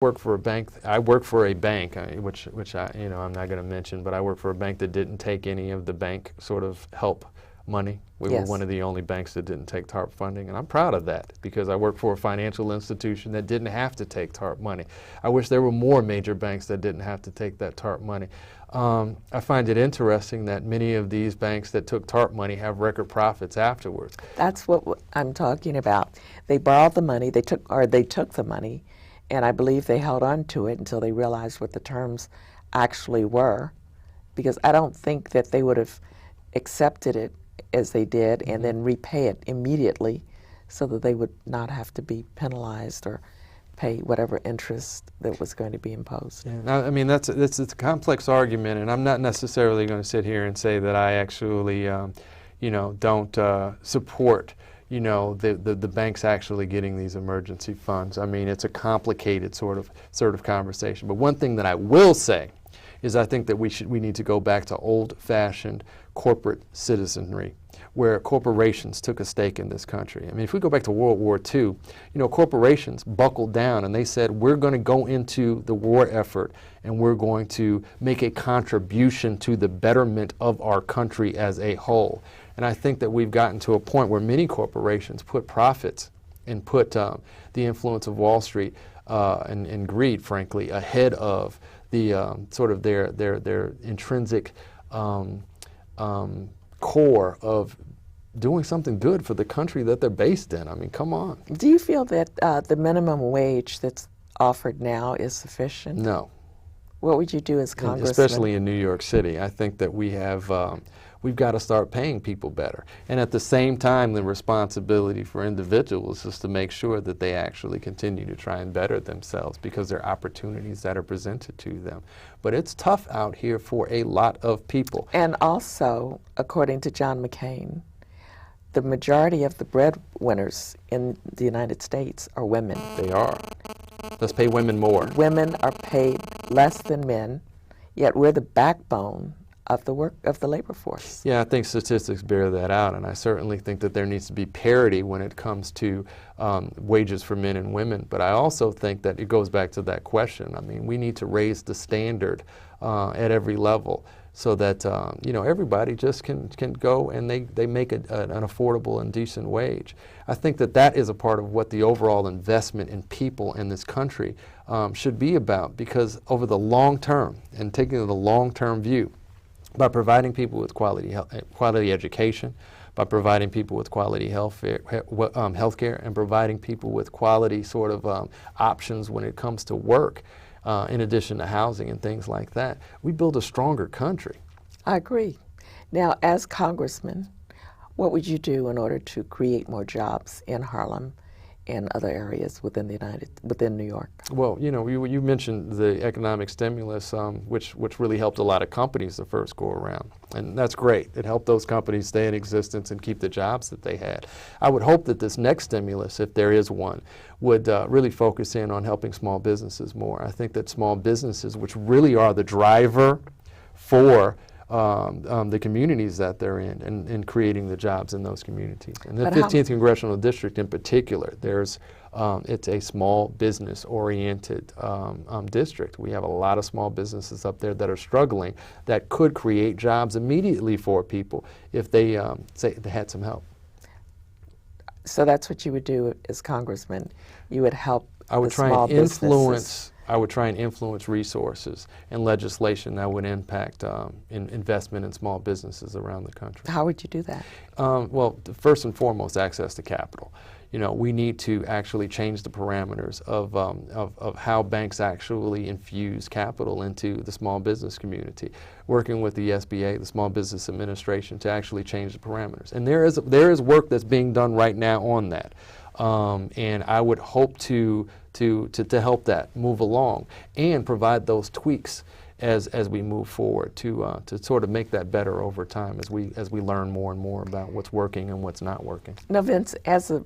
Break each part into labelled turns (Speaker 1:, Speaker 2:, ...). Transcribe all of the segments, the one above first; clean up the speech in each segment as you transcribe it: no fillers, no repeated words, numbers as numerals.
Speaker 1: Work for a bank. I work for a bank, which I, I'm not going to mention, but I work for a bank that didn't take any of the bank sort of help money. We were one of the only banks that didn't take TARP funding, and I'm proud of that because I work for a financial institution that didn't have to take TARP money. I wish there were more major banks that didn't have to take that TARP money. I find it interesting that many of these banks that took TARP money have record profits afterwards.
Speaker 2: That's what I'm talking about. They borrowed the money, they took the money, and I believe they held on to it until they realized what the terms actually were, because I don't think that they would have accepted it as they did and then repay it immediately so that they would not have to be penalized or pay whatever interest that was going to be imposed.
Speaker 1: Yeah, now, I mean, it's a complex argument, and I'm not necessarily going to sit here and say that I actually, don't support, the banks actually getting these emergency funds. I mean, it's a complicated sort of conversation. But one thing that I will say is I think that we need to go back to old-fashioned corporate citizenry, where corporations took a stake in this country. I mean, if we go back to World War II, corporations buckled down and they said, we're going to go into the war effort and we're going to make a contribution to the betterment of our country as a whole. And I think that we've gotten to a point where many corporations put profits and put the influence of Wall Street and greed, frankly, ahead of the sort of their intrinsic core of doing something good for the country that they're based in. I mean, come on.
Speaker 2: Do you feel that the minimum wage that's offered now is sufficient?
Speaker 1: No.
Speaker 2: What would you do as congressman?
Speaker 1: Especially in New York City. I think that we've got to start paying people better. And at the same time, the responsibility for individuals is to make sure that they actually continue to try and better themselves because there are opportunities that are presented to them. But it's tough out here for a lot of people.
Speaker 2: And also, according to John McCain, the majority of the breadwinners in the United States are women.
Speaker 1: They are. Let's pay women more.
Speaker 2: Women are paid less than men, yet we're the backbone of the labor force.
Speaker 1: Yeah, I think statistics bear that out, and I certainly think that there needs to be parity when it comes to wages for men and women. But I also think that it goes back to that question. I mean, we need to raise the standard at every level so that everybody just can go and they make an affordable and decent wage. I think that is a part of what the overall investment in people in this country should be about, because over the long term, and taking the long-term view, by providing people with quality education, by providing people with quality health care, and providing people with quality sort of options when it comes to work, in addition to housing and things like that, we build a stronger country.
Speaker 2: I agree. Now, as congressman, what would you do in order to create more jobs in Harlem and other areas within New York? Well,
Speaker 1: you mentioned the economic stimulus, which really helped a lot of companies the first go around, and that's great. It helped those companies stay in existence and keep the jobs that they had. I would hope that this next stimulus, if there is one, would really focus in on helping small businesses more. I think that small businesses, which really are the driver for the communities that they're in and creating the jobs in those communities. And the 15th Congressional District in particular, it's a small business oriented district. We have a lot of small businesses up there that are struggling that could create jobs immediately for people if they say they had some help.
Speaker 2: So that's what you would do as congressman. You would help
Speaker 1: I would try and influence resources and legislation that would impact investment in small businesses around the country.
Speaker 2: How would you do that?
Speaker 1: Well, first and foremost, access to capital. We need to actually change the parameters of how banks actually infuse capital into the small business community, working with the SBA, the Small Business Administration, to actually change the parameters. And there is work that's being done right now on that. And I would hope to help that move along and provide those tweaks as we move forward to sort of make that better over time as we learn more and more about what's working and what's not working.
Speaker 2: Now, Vince, as a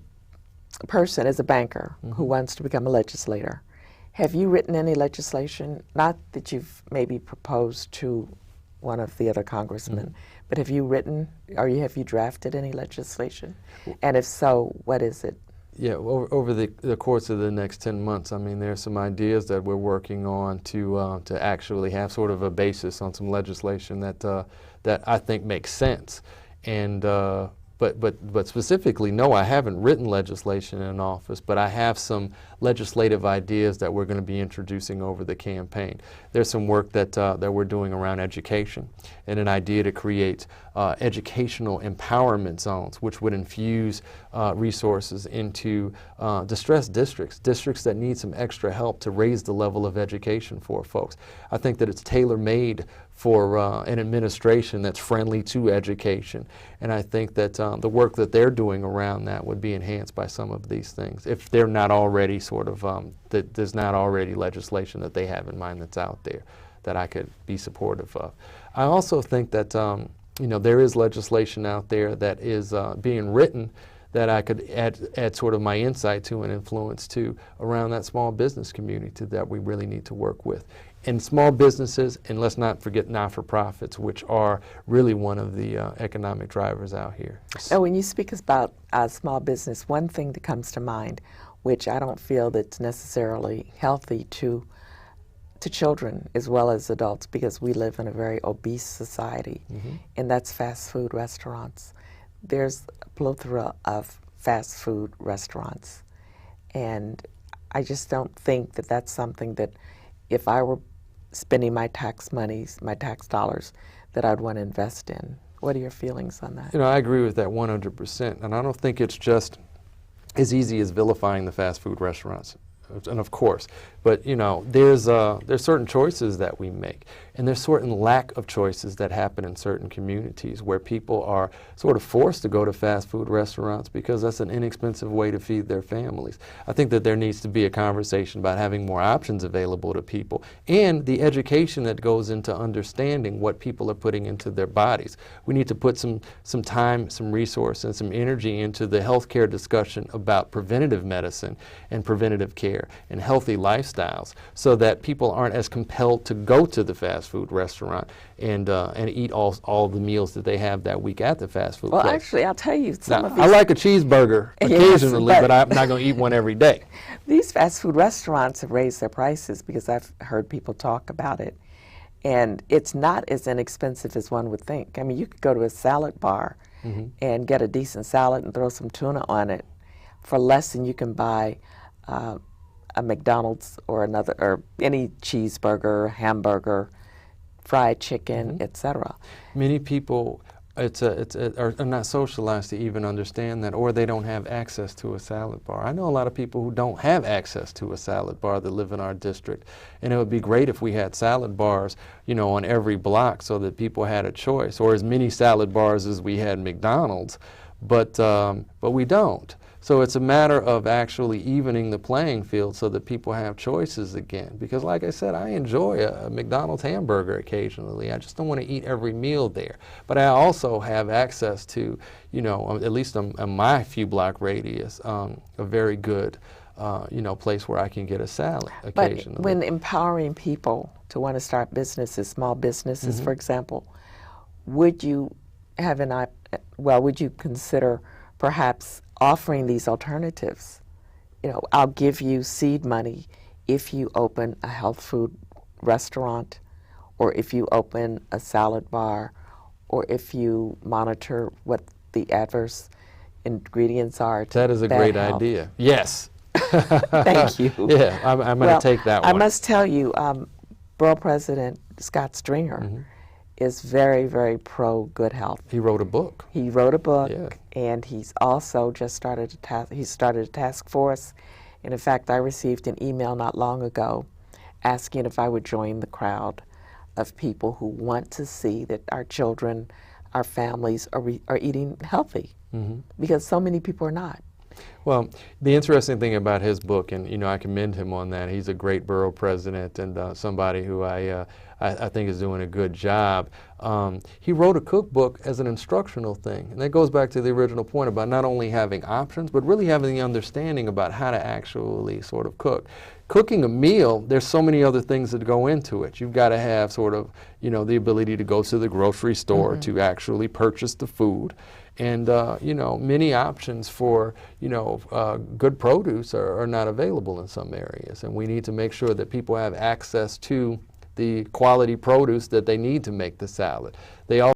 Speaker 2: person, as a banker who wants to become a legislator, have you written any legislation? Not that you've maybe proposed to one of the other congressmen, but have you written or have you drafted any legislation? And if so, what is it?
Speaker 1: Yeah, over the course of the next 10 months, I mean, there's some ideas that we're working on to actually have sort of a basis on some legislation that I think makes sense. And but specifically, no, I haven't written legislation in office, but I have some legislative ideas that we're going to be introducing over the campaign. There's some work that we're doing around education, and an idea to create educational empowerment zones, which would infuse resources into distressed districts that need some extra help to raise the level of education for folks. I think that it's tailor-made for an administration that's friendly to education. And I think that the work that they're doing around that would be enhanced by some of these things, if they're not already sort of, that there's not already legislation that they have in mind that's out there that I could be supportive of. I also think that you know, there is legislation out there that is being written that I could add sort of my insight to and influence to around that small business community that we really need to work with. And small businesses, and let's not forget not-for-profits, which are really one of the economic drivers out here.
Speaker 2: Now, when you speak about small business, one thing that comes to mind, which I don't feel that's necessarily healthy to children as well as adults, because we live in a very obese society, and that's fast food restaurants. There's a plethora of fast food restaurants, and I just don't think that that's something that, if I were spending my tax monies, my tax dollars, that I'd want to invest in. What are your feelings on that?
Speaker 1: You know, I agree with that 100%, and I don't think it's just as easy as vilifying the fast food restaurants. And of course, but you know, there's certain choices that we make, and there's certain lack of choices that happen in certain communities where people are sort of forced to go to fast food restaurants because that's an inexpensive way to feed their families. I think that there needs to be a conversation about having more options available to people, and the education that goes into understanding what people are putting into their bodies. We need to put some time, some resource, and some energy into the healthcare discussion about preventative medicine and preventative care and healthy lifestyles, so that people aren't as compelled to go to the fast food restaurant and eat all the meals that they have that week at the fast food place.
Speaker 2: Well, actually, I'll tell you, some of these...
Speaker 1: I like a cheeseburger occasionally, but I'm not going to eat one every day.
Speaker 2: These fast food restaurants have raised their prices because I've heard people talk about it. And it's not as inexpensive as one would think. I mean, you could go to a salad bar and get a decent salad and throw some tuna on it for less than you can buy a McDonald's or any cheeseburger, hamburger, fried chicken, etc.
Speaker 1: Many people are not socialized to even understand that, or they don't have access to a salad bar. I know a lot of people who don't have access to a salad bar that live in our district, and it would be great if we had salad bars, you know, on every block so that people had a choice, or as many salad bars as we had McDonald's, but we don't. So it's a matter of actually evening the playing field so that people have choices again. Because like I said, I enjoy a McDonald's hamburger occasionally. I just don't want to eat every meal there. But I also have access to, you know, at least on my few block radius, a very good, you know, place where I can get a salad occasionally.
Speaker 2: But when empowering people to want to start businesses, small businesses, for example, would you have would you consider perhaps offering these alternatives? You know, I'll give you seed money if you open a health food restaurant, or if you open a salad bar, or if you monitor what the adverse ingredients are to
Speaker 1: That is a great idea. Yes.
Speaker 2: Thank you.
Speaker 1: Yeah, I'm going to take that one.
Speaker 2: I must tell you, Borough President Scott Stringer is very, very pro good health.
Speaker 1: He wrote a book.
Speaker 2: He wrote a book, and he's also just started a task force. And in fact, I received an email not long ago asking if I would join the crowd of people who want to see that our children, our families are eating healthy, because so many people are not.
Speaker 1: Well, the interesting thing about his book, and you know, I commend him on that. He's a great borough president and somebody who I think is doing a good job. He wrote a cookbook as an instructional thing, and that goes back to the original point about not only having options, but really having the understanding about how to actually sort of cook. Cooking a meal, there's so many other things that go into it. You've got to have sort of, you know, the ability to go to the grocery store to actually purchase the food. And you know, many options for, you know, good produce are not available in some areas, and we need to make sure that people have access to the quality produce that they need to make the salad. They